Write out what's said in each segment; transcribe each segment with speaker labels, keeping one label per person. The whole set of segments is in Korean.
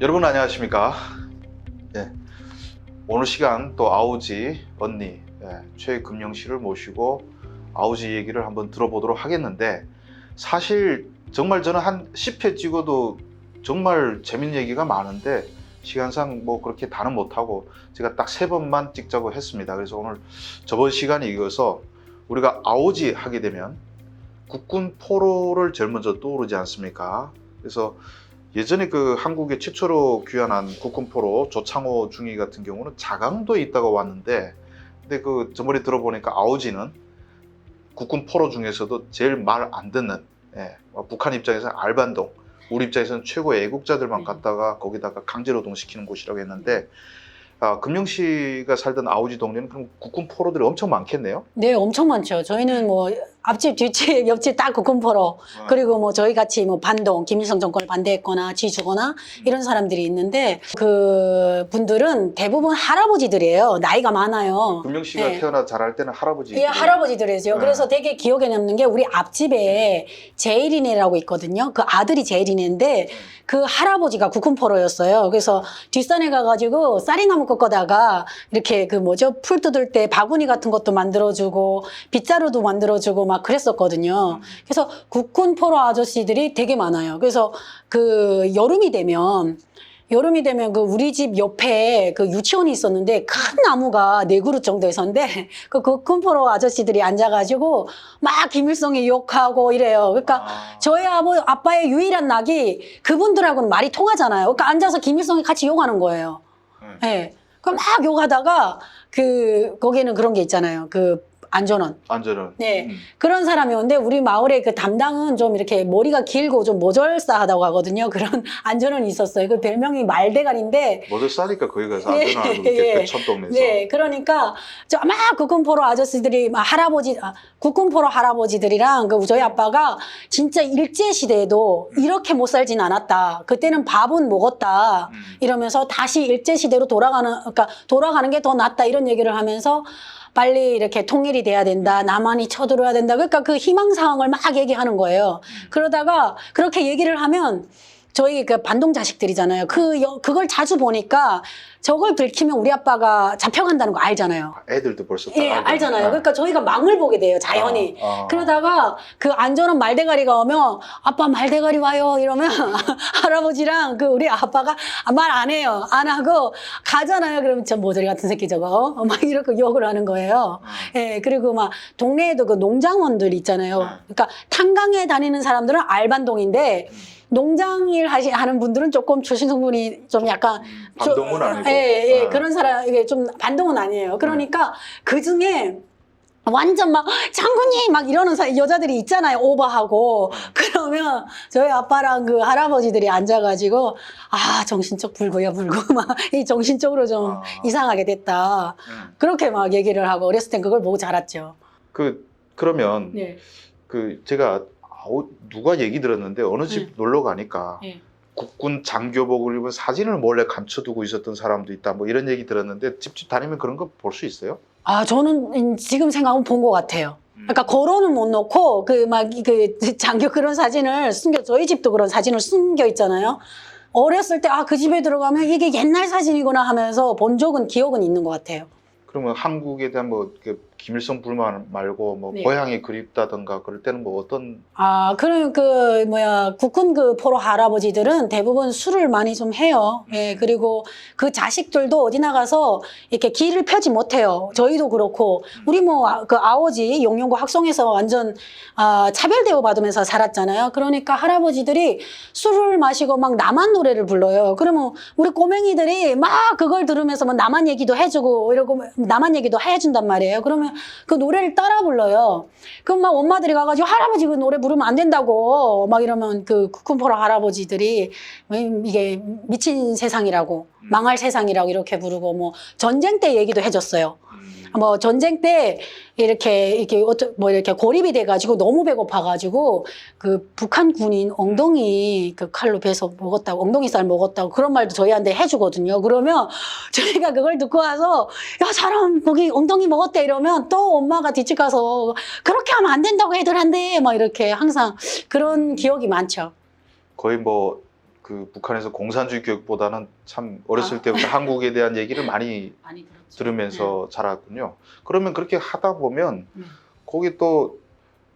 Speaker 1: 여러분 안녕하십니까? 예, 오늘 시간 또 아우지 언니 최금영 씨를 모시고 아우지 얘기를 한번 들어보도록 하겠는데, 사실 정말 저는 한 10회 찍어도 정말 재밌는 얘기가 많은데 시간상 뭐 그렇게 다는 못하고 제가 딱 3번만 찍자고 했습니다. 그래서 오늘 저번 시간에 이어서 우리가 아우지 하게 되면 국군 포로를 제일 먼저 떠오르지 않습니까? 그래서 예전에 그 한국에 최초로 귀환한 국군포로 조창호 중위 같은 경우는 자강도에 있다가 왔는데, 근데 그 저번에 들어보니까 아우지는 국군포로 중에서도 제일 말 안 듣는, 북한 입장에서는 알반동, 우리 입장에서는 최고의 애국자들만 갖다가 거기다가 강제노동 시키는 곳이라고 했는데, 금영 씨가 살던 아우지 동네는 그럼 국군포로들이 엄청 많겠네요?
Speaker 2: 네, 엄청 많죠. 저희는 뭐 앞집, 뒷집, 옆집 다 국군포로, 그리고 뭐 저희 같이 뭐 반동, 김일성 정권을 반대했거나 지지거나 이런 사람들이 있는데, 그 분들은 대부분 할아버지들이에요. 나이가 많아요.
Speaker 1: 금영 씨가
Speaker 2: 네.
Speaker 1: 태어나 자랄 때는 할아버지.
Speaker 2: 예, 할아버지들이죠.
Speaker 1: 네.
Speaker 2: 그래서 되게 기억에 남는 게 우리 앞집에 제일이네라고 있거든요. 그 아들이 제일이네인데 그 할아버지가 국군포로였어요. 그래서 뒷산에 가가지고 쌀이나무 꺾어다가 이렇게 그 뭐죠? 풀 뜯을 때 바구니 같은 것도 만들어주고 빗자루도 만들어주고 막 그랬었거든요. 그래서 국군포로 아저씨들이 되게 많아요. 그래서 그 여름이 되면 그 우리 집 옆에 그 유치원이 있었는데 큰 나무가 4그루 정도 있었는데 그 국군포로 아저씨들이 앉아가지고 막 김일성이 욕하고 이래요. 그러니까 저희 아빠의 유일한 낙이 그분들하고는 말이 통하잖아요. 그러니까 앉아서 김일성이 같이 욕하는 거예요. 예. 네. 그 막 욕하다가 거기는 그런 게 있잖아요. 안전원.
Speaker 1: 네.
Speaker 2: 그런 사람이 오는데 우리 마을의 그 담당은 좀 이렇게 머리가 길고 좀 모절싸하다고 하거든요. 그런 안전원이 있었어요. 그 별명이 말대가리인데.
Speaker 1: 모절싸니까 거기 가서 안전하고 이렇게 천동네에서.
Speaker 2: 네, 그러니까 막 국군포로 아저씨들이 막 국군포로 할아버지들이랑 저희 아빠가 진짜 일제시대에도 이렇게 못 살진 않았다. 그때는 밥은 먹었다. 이러면서 다시 일제시대로 돌아가는 게 더 낫다. 이런 얘기를 하면서 빨리 이렇게 통일이 돼야 된다. 남한이 쳐들어야 된다. 그러니까 그 희망사항을 막 얘기하는 거예요. 그러다가 그렇게 얘기를 하면 저희 그 반동 자식들이잖아요. 그걸 자주 보니까 저걸 들키면 우리 아빠가 잡혀간다는 거 알잖아요.
Speaker 1: 애들도 벌써
Speaker 2: 예, 알잖아요. 그러니까 저희가 망을 보게 돼요, 자연히. 그러다가 그 안전한 말대가리가 오면 아빠 말대가리 와요 이러면 할아버지랑 우리 아빠가 말 안 해요. 안 하고 가잖아요. 그러면 저 모조리 같은 새끼 저거 막 이렇게 욕을 하는 거예요. 예, 그리고 막 동네에도 그 농장원들 있잖아요. 그러니까 탄광에 다니는 사람들은 알반동인데 농장일 하는 분들은 조금 출신 성분이 좀 약간
Speaker 1: 반동은 아니고.
Speaker 2: 예, 그런 사람 이게 좀 반동은 아니에요. 그러니까 그 중에 완전 막 장군님 막 이러는 여자들이 있잖아요. 오버하고. 그러면 저희 아빠랑 그 할아버지들이 앉아가지고 정신적 불구야 불구 막 이 정신적으로 좀 이상하게 됐다. 그렇게 막 얘기를 하고 어렸을 땐 그걸 보고 자랐죠.
Speaker 1: 그러면
Speaker 2: 네.
Speaker 1: 제가 누가 얘기 들었는데 어느 집 놀러 가니까
Speaker 2: 네.
Speaker 1: 국군 장교복을 입은 사진을 몰래 감춰두고 있었던 사람도 있다. 뭐 이런 얘기 들었는데 집집 다니면 그런 거 볼 수 있어요?
Speaker 2: 저는 지금 생각하면 본 것 같아요. 그러니까 거론은 못 놓고 장교 그런 사진을 저희 집도 그런 사진을 숨겨 있잖아요. 어렸을 때 그 집에 들어가면 이게 옛날 사진이구나 하면서 본 적은 기억은 있는 것 같아요.
Speaker 1: 그러면 한국에 대한 뭐 김일성 불만 말고 뭐
Speaker 2: 네.
Speaker 1: 고향이 그립다던가 그럴 때는 뭐 어떤?
Speaker 2: 그럼 국군 포로 할아버지들은 대부분 술을 많이 좀 해요. 예, 그리고 그 자식들도 어디 나가서 이렇게 길을 펴지 못해요. 저희도 그렇고, 우리 아오지 용영고 학성에서 완전, 차별 대우 받으면서 살았잖아요. 그러니까 할아버지들이 술을 마시고 막 남한 노래를 불러요. 그러면 우리 꼬맹이들이 막 그걸 들으면서 뭐 남한 얘기도 해주고 이러고 남한 얘기도 해준단 말이에요. 그러면 그 노래를 따라 불러요. 그럼 막 엄마들이 가가지고 할아버지 그 노래 부르면 안 된다고 막 이러면 그 국군포로 할아버지들이 이게 미친 세상이라고 망할 세상이라고 이렇게 부르고 뭐 전쟁 때 얘기도 해줬어요. 뭐 전쟁 때 이렇게 고립이 돼가지고 너무 배고파가지고 그 북한 군인 엉덩이 그 칼로 베서 먹었다고, 엉덩이살 먹었다고 그런 말도 저희한테 해주거든요. 그러면 저희가 그걸 듣고 와서 야 사람 거기 엉덩이 먹었대 이러면 또 엄마가 뒤집 가서 그렇게 하면 안 된다고 애들한테 막 이렇게 항상 그런 기억이 많죠.
Speaker 1: 거의 뭐 그 북한에서 공산주의 교육보다는 참 어렸을 때부터 한국에 대한 얘기를 많이
Speaker 2: 많이 들었죠.
Speaker 1: 들으면서 자랐군요. 그러면 그렇게 하다 보면
Speaker 2: 네.
Speaker 1: 거기 또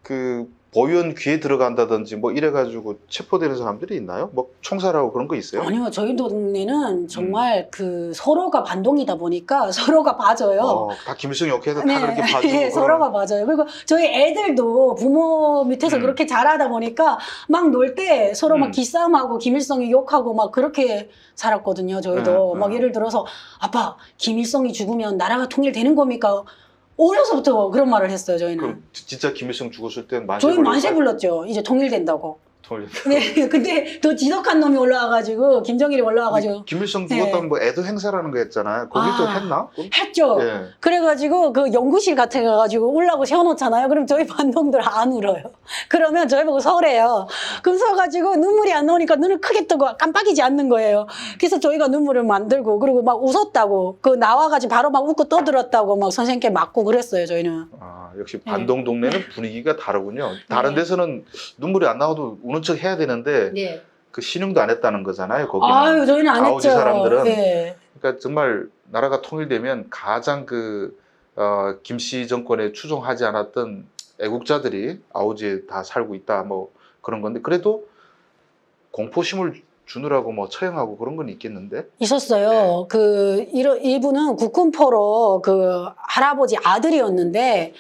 Speaker 1: 그 보위원 귀에 들어간다든지 뭐 이래가지고 체포되는 사람들이 있나요? 뭐 총살하고 그런 거 있어요?
Speaker 2: 아니요, 저희 동네는 정말 그 서로가 반동이다 보니까 서로가 봐줘요.
Speaker 1: 다 김일성 욕해도
Speaker 2: 네,
Speaker 1: 다 그렇게 봐주고
Speaker 2: 네, 서로가 맞아요. 그리고 저희 애들도 부모 밑에서 그렇게 자라다 보니까 막 놀 때 서로 막 기싸움하고 김일성이 욕하고 막 그렇게 살았거든요. 저희도 막 예를 들어서 아빠 김일성이 죽으면 나라가 통일되는 겁니까? 어려서부터 그런 말을 했어요. 저희는.
Speaker 1: 그럼 진짜 김일성 죽었을 땐 만세
Speaker 2: 저희 만세
Speaker 1: 불렀어요?
Speaker 2: 불렀죠. 이제 통일된다고.
Speaker 1: 돌렸다.
Speaker 2: 네, 근데 더 지독한 놈이 올라와가지고 김정일이 올라와가지고
Speaker 1: 김일성 죽었다면
Speaker 2: 네.
Speaker 1: 뭐 애도 행사라는 거 했잖아요. 거기도 했나?
Speaker 2: 했죠.
Speaker 1: 예.
Speaker 2: 그래가지고 그 연구실 같은 거 가지고 울라고 세워놓잖아요. 그럼 저희 반동들 안 울어요. 그러면 저희 보고 서래요. 그럼 서가지고 눈물이 안 나오니까 눈을 크게 뜨고 깜빡이지 않는 거예요. 그래서 저희가 눈물을 만들고 그리고 막 웃었다고 그 나와가지고 바로 막 웃고 떠들었다고 막 선생님께 맞고 그랬어요. 저희는.
Speaker 1: 아, 역시 반동 동네는 분위기가 다르군요. 다른
Speaker 2: 네.
Speaker 1: 데서는 눈물이 안 나와도 우는 척 해야 되는데
Speaker 2: 네.
Speaker 1: 그 신용도 안 했다는 거잖아요. 거기는.
Speaker 2: 아유, 저희는 안
Speaker 1: 아우지
Speaker 2: 했죠.
Speaker 1: 사람들은.
Speaker 2: 네.
Speaker 1: 그러니까 정말 나라가 통일되면 가장 김씨 정권에 추종하지 않았던 애국자들이 아우지에 다 살고 있다 뭐 그런 건데 그래도 공포심을 주느라고 뭐 처형하고 그런 건 있겠는데.
Speaker 2: 있었어요.
Speaker 1: 네.
Speaker 2: 이분은 국군포로 그 할아버지 아들이었는데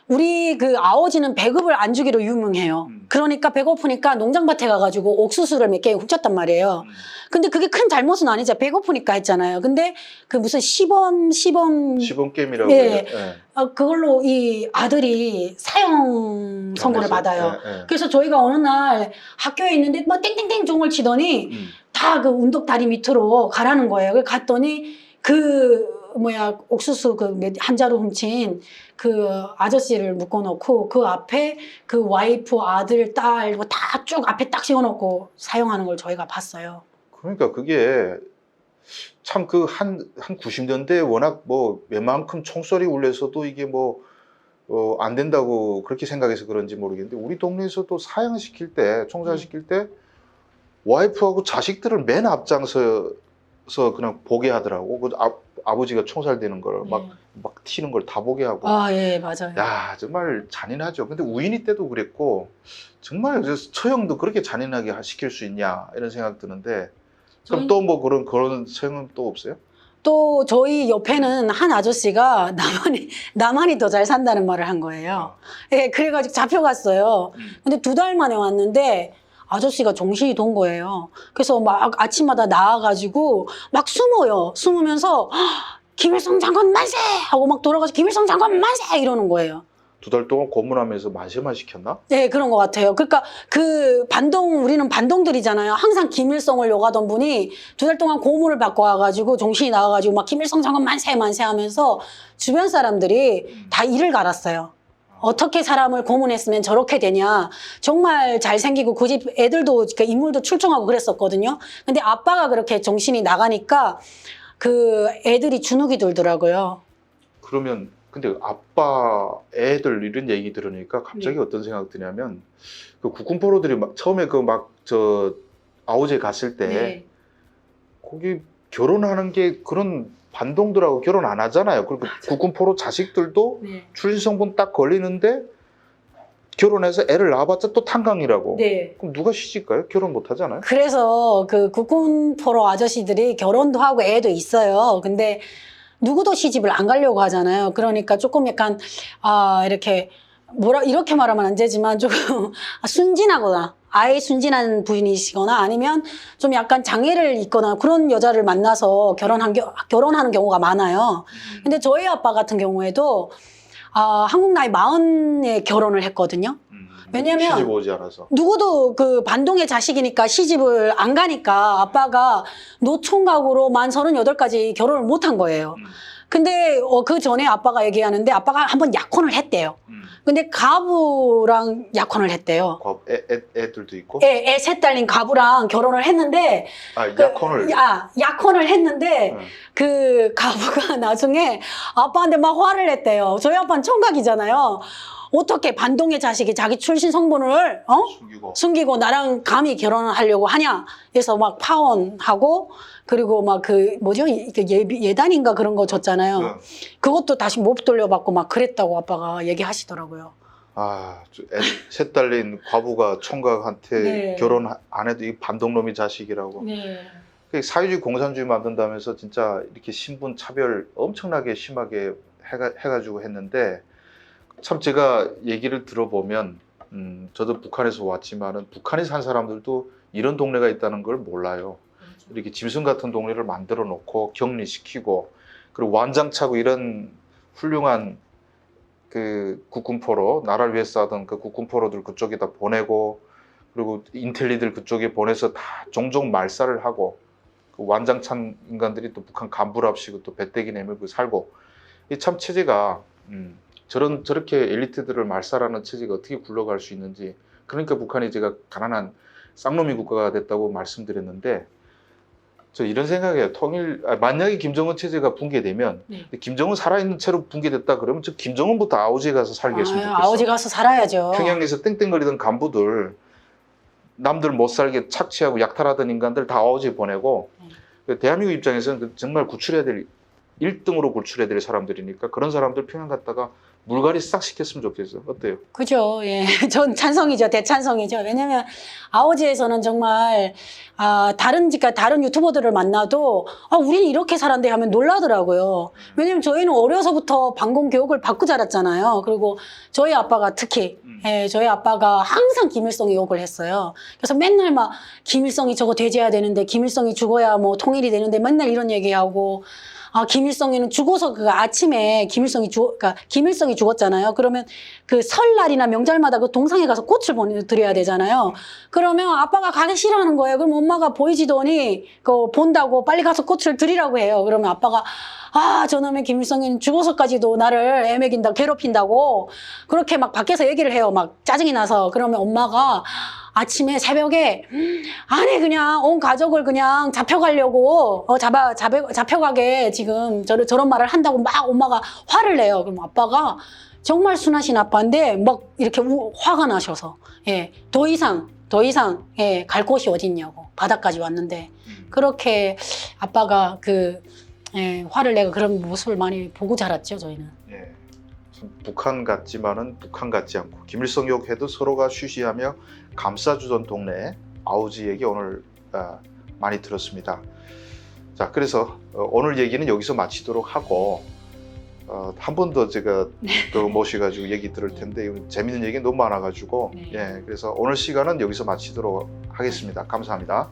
Speaker 2: 우리 그 아오지는 배급을 안 주기로 유명해요. 그러니까 배고프니까 농장밭에 가가지고 옥수수를 몇 개 훔쳤단 말이에요. 근데 그게 큰 잘못은 아니죠. 배고프니까 했잖아요. 근데 그 무슨 시범
Speaker 1: 시범게임이라고
Speaker 2: 예.
Speaker 1: 해요. 예.
Speaker 2: 그걸로 이 아들이 사형 선고를 받아요.
Speaker 1: 예, 예.
Speaker 2: 그래서 저희가 어느 날 학교에 있는데 뭐 땡땡땡 종을 치더니 다 그 운동 다리 밑으로 가라는 거예요. 그래서 갔더니 옥수수 한 자루 훔친 그 아저씨를 묶어놓고 그 앞에 그 와이프, 아들, 딸 다 쭉 앞에 딱 세워놓고 사용하는 걸 저희가 봤어요.
Speaker 1: 그러니까 그게 참 그 한 90년대에 워낙 뭐 웬만큼 총소리 울려서도 이게 안 된다고 그렇게 생각해서 그런지 모르겠는데 우리 동네에서도 사형시킬 때, 총살시킬 때 와이프하고 자식들을 맨 앞장서서 그냥 보게 하더라고. 그 아버지가 총살되는 걸 막 튀는 걸 다 보게 하고.
Speaker 2: 아, 예, 맞아요.
Speaker 1: 야, 정말 잔인하죠. 근데 우인이 때도 그랬고 정말 처형도 그렇게 잔인하게 시킬 수 있냐 이런 생각 드는데 그럼 또 뭐 그런 처형은 또 없어요?
Speaker 2: 또 저희 옆에는 한 아저씨가 나만이 더 잘 산다는 말을 한 거예요. 예, 그래가지고 잡혀갔어요. 근데 2달 만에 왔는데 아저씨가 정신이 돈 거예요. 그래서 막 아침마다 나와가지고 막 숨어요. 숨으면서 김일성 장관 만세! 하고 막 돌아가서 김일성 장관 만세! 이러는 거예요.
Speaker 1: 2달 동안 고문하면서 만세만 시켰나?
Speaker 2: 네, 그런 것 같아요. 그러니까 우리는 반동들이잖아요. 항상 김일성을 욕하던 분이 2달 동안 고문을 받고 와가지고 정신이 나와가지고 막 김일성 장관 만세 만세 하면서 주변 사람들이 다 이를 갈았어요. 어떻게 사람을 고문했으면 저렇게 되냐. 정말 잘생기고 그 집 애들도 그러니까 인물도 출중하고 그랬었거든요. 근데 아빠가 그렇게 정신이 나가니까 그 애들이 주눅이 들더라고요.
Speaker 1: 그러면 근데 아빠 애들 이런 얘기 들으니까 갑자기 어떤 생각 드냐면 그 국군포로들이 처음에 아오제 갔을 때 거기 결혼하는 게 그런 반동들하고 결혼 안 하잖아요. 그리고 국군포로 자식들도 출생성분 딱 걸리는데 결혼해서 애를 낳아봤자 또 탄강이라고.
Speaker 2: 네.
Speaker 1: 그럼 누가 시집가요? 결혼 못 하잖아요.
Speaker 2: 그래서 그 국군포로 아저씨들이 결혼도 하고 애도 있어요. 근데 누구도 시집을 안 가려고 하잖아요. 그러니까 조금 약간 이렇게 이렇게 말하면 안 되지만 조금 순진하거나 아예 순진한 부인이시거나 아니면 좀 약간 장애를 입거나 그런 여자를 만나서 결혼하는 경우가 많아요. 근데 저희 아빠 같은 경우에도 한국 나이 40에 결혼을 했거든요. 왜냐면
Speaker 1: 시집 오지 않아서.
Speaker 2: 누구도 그 반동의 자식이니까 시집을 안 가니까 아빠가 노총각으로 만 38까지 결혼을 못 한 거예요. 근데 그 전에 아빠가 얘기하는데 아빠가 한번 약혼을 했대요. 근데 가부랑 약혼을 했대요.
Speaker 1: 애들도 있고?
Speaker 2: 애 셋 딸린 가부랑 결혼을 했는데
Speaker 1: 약혼을?
Speaker 2: 약혼을 했는데 그 가부가 나중에 아빠한테 막 화를 냈대요. 저희 아빠는 총각이잖아요. 어떻게 반동의 자식이 자기 출신 성분을 숨기고 나랑 감히 결혼을 하려고 하냐. 그래서 막 파혼하고 그리고 막 그 뭐죠? 예단인가 그런 거 줬잖아요. 그것도 다시 못 돌려받고 막 그랬다고 아빠가 얘기하시더라고요.
Speaker 1: 아, 셋 달린 과부가 총각한테
Speaker 2: 네.
Speaker 1: 결혼 안 해도 이 반동놈이 자식이라고.
Speaker 2: 네.
Speaker 1: 사회주의 공산주의 만든다면서 진짜 이렇게 신분 차별 엄청나게 심하게 해가지고 했는데, 참 제가 얘기를 들어보면 저도 북한에서 왔지만은 북한에 산 사람들도 이런 동네가 있다는 걸 몰라요. 이렇게 짐승 같은 동네를 만들어 놓고 격리시키고, 그리고 완장차고 이런 훌륭한 그 국군포로, 나라를 위해서 하던 그 국군포로들 그쪽에다 보내고, 그리고 인텔리들 그쪽에 보내서 다 종종 말살을 하고, 그 완장찬 인간들이 또 북한 간부랍시고 또 배때기 내밀고 살고, 이 참 체제가 저렇게 엘리트들을 말살하는 체제가 어떻게 굴러갈 수 있는지. 그러니까 북한이 제가 가난한 쌍놈이 국가가 됐다고 말씀드렸는데, 저 이런 생각이에요. 만약에 김정은 체제가 붕괴되면, 김정은 살아있는 채로 붕괴됐다 그러면 저 김정은부터 아오지에 가서 살게 했으면 좋겠어.
Speaker 2: 아오지 가서 살아야죠.
Speaker 1: 평양에서 땡땡거리던 간부들, 남들 못 살게 착취하고 약탈하던 인간들 다 아오지에 보내고, 대한민국 입장에서는 정말 구출해야 될 1등으로 구출해야 될 사람들이니까 그런 사람들 평양 갔다가 물갈이 싹 시켰으면 좋겠어요. 어때요?
Speaker 2: 그죠. 예. 전 찬성이죠. 대찬성이죠. 왜냐면 아오지에서는 정말 다른 유튜버들을 만나도 우리는 이렇게 살았는데 하면 놀라더라고요. 왜냐면 저희는 어려서부터 반공 교육을 받고 자랐잖아요. 그리고 저희 아빠가 특히 저희 아빠가 항상 김일성이 욕을 했어요. 그래서 맨날 막 김일성이 저거 돼지해야 되는데 김일성이 죽어야 뭐 통일이 되는데 맨날 이런 얘기하고, 김일성이는 죽어서 그 아침에 김일성이 죽었잖아요. 그러면 그 설날이나 명절마다 그 동상에 가서 꽃을 드려야 되잖아요. 그러면 아빠가 가기 싫어하는 거예요. 그럼 엄마가 보이지더니 그거 본다고 빨리 가서 꽃을 드리라고 해요. 그러면 아빠가 저놈의 김일성이는 죽어서까지도 나를 애매긴다, 괴롭힌다고 그렇게 막 밖에서 얘기를 해요. 막 짜증이 나서. 그러면 엄마가 아침에 새벽에 안에 그냥 온 가족을 그냥 잡혀가려고 잡혀가게 지금 저런 말을 한다고 막 엄마가 화를 내요. 그럼 아빠가 정말 순하신 아빠인데 막 이렇게 화가 나셔서 더 이상 갈 곳이 어딨냐고 바다까지 왔는데 그렇게 아빠가 화를 내고 그런 모습을 많이 보고 자랐죠 저희는.
Speaker 1: 예. 북한 같지만은 북한 같지 않고 김일성 욕해도 서로가 쉬쉬하며 감싸주던 동네 아오지 얘기 오늘 많이 들었습니다. 자, 그래서 오늘 얘기는 여기서 마치도록 하고 한 번 더 제가 또 모셔가지고 얘기 들을 텐데 재밌는 얘기 너무 많아가지고 그래서 오늘 시간은 여기서 마치도록 하겠습니다. 감사합니다.